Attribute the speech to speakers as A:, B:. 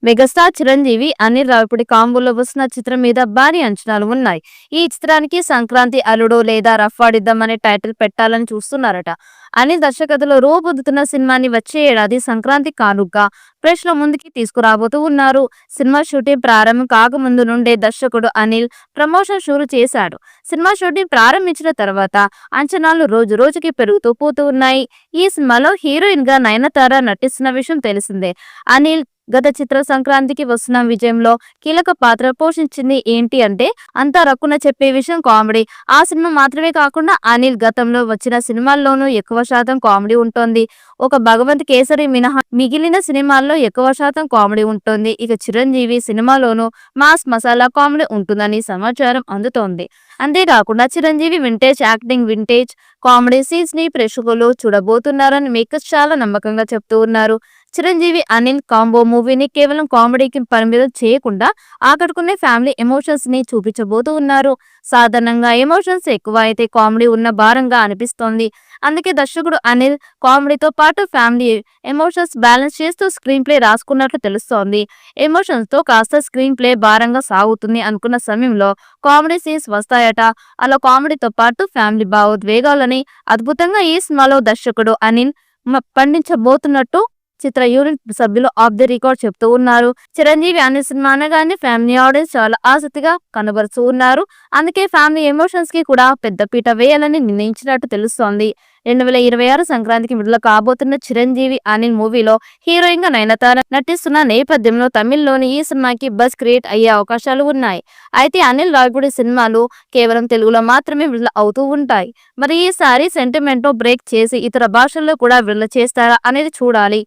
A: Megastar Chiranjeevi, Anil Ravipudi కాంబోలో వస్తున్న చిత్రం మీద భారీ అంచనాలు ఉన్నాయి. ఈ చిత్రానికి సంక్రాంతి అల్లుడు లేదా రఫ్ఫాడిద్దాం అనే టైటిల్ పెట్టాలని చూస్తున్నారట. అనిల్ దర్శకథలో రూపొందుతున్న సినిమాని వచ్చే ఏడాది సంక్రాంతి కానుగ్గా ప్రేక్షకుల ముందుకి తీసుకురాబోతూ ఉన్నారు. సినిమా షూటింగ్ ప్రారంభం కాకముందు నుండే దర్శకుడు అనిల్ ప్రమోషన్ షురూ చేశాడు. సినిమా షూటింగ్ ప్రారంభించిన తర్వాత అంచనాలు రోజు రోజుకి పెరుగుతూ పోతూ ఉన్నాయి. ఈ సినిమాలో హీరోయిన్ గా నయనతార నటిస్తున్న విషయం తెలిసిందే. అనిల్ గత చిత్ర సంక్రాంతికి వస్తున్న విజయంలో కీలక పాత్ర పోషించింది. ఏంటి అంటే అంతా రక్కున చెప్పే విషయం కామెడీ. ఆ సినిమా మాత్రమే కాకుండా అనిల్ గతంలో వచ్చిన సినిమాల్లోనూ ఎక్కువ శాతం కామెడీ ఉంటుంది. ఒక భగవంత్ కేసరి మినహా మిగిలిన సినిమాల్లో ఎక్కువ శాతం కామెడీ ఉంటుంది. ఇక చిరంజీవి సినిమాలోనూ మాస్ మసాలా కామెడీ ఉంటుందని సమాచారం అందుతోంది. అంతేకాకుండా చిరంజీవి వింటేజ్ కామెడీ సీన్స్ ని ప్రేక్షకులు చూడబోతున్నారని మేకర్స్ చాలా నమ్మకంగా చెప్తూ ఉన్నారు. చిరంజీవి అనిల్ కాంబో మూవీని కేవలం కామెడీకి పరిమితం చేయకుండా ఆకట్టుకునే ఫ్యామిలీ ఎమోషన్స్ ని చూపించబోతూ ఉన్నారు. సాధారణంగా ఎమోషన్స్ ఎక్కువ అయితే కామెడీ ఉన్న భారంగా అనిపిస్తోంది. అందుకే దర్శకుడు అనిల్ కామెడీతో పాటు ఫ్యామిలీ ఎమోషన్స్ బ్యాలెన్స్ చేస్తూ స్క్రీన్ ప్లే రాసుకున్నట్లు తెలుస్తోంది. ఎమోషన్స్ తో కాస్త స్క్రీన్ ప్లే భారంగా సాగుతుంది అనుకున్న సమయంలో కామెడీ సీన్స్ వస్తాయట. అలా కామెడీతో పాటు ఫ్యామిలీ భావోద్వేగాలని అద్భుతంగా ఈ సినిమాలో దర్శకుడు అనిల్ పండించబోతున్నట్టు చిత్ర యూనిట్ సభ్యులు ఆఫ్ ది రికార్డ్ చెప్తూ ఉన్నారు. చిరంజీవి అనే సినిమా అనగానే ఫ్యామిలీ ఆడియన్స్ చాలా ఆసక్తిగా కనబరుస్తూ ఉన్నారు. అందుకే ఫ్యామిలీ ఎమోషన్స్ కి కూడా పెద్ద పీట వేయాలని నిర్ణయించినట్టు తెలుస్తోంది. 2026 సంక్రాంతికి విడుదల కాబోతున్న చిరంజీవి అనిల్ మూవీలో హీరోయిన్ గా నయనతార నటిస్తున్న నేపథ్యంలో తమిళ్లోని ఈ సినిమాకి బజ్ క్రియేట్ అయ్యే అవకాశాలు ఉన్నాయి. అయితే అనిల్ రావిపూడి సినిమాలు కేవలం తెలుగులో మాత్రమే విడుదల అవుతూ ఉంటాయి. మరి ఈసారి సెంటిమెంట్ బ్రేక్ చేసి ఇతర భాషల్లో కూడా విడుదల చేస్తారా అనేది చూడాలి.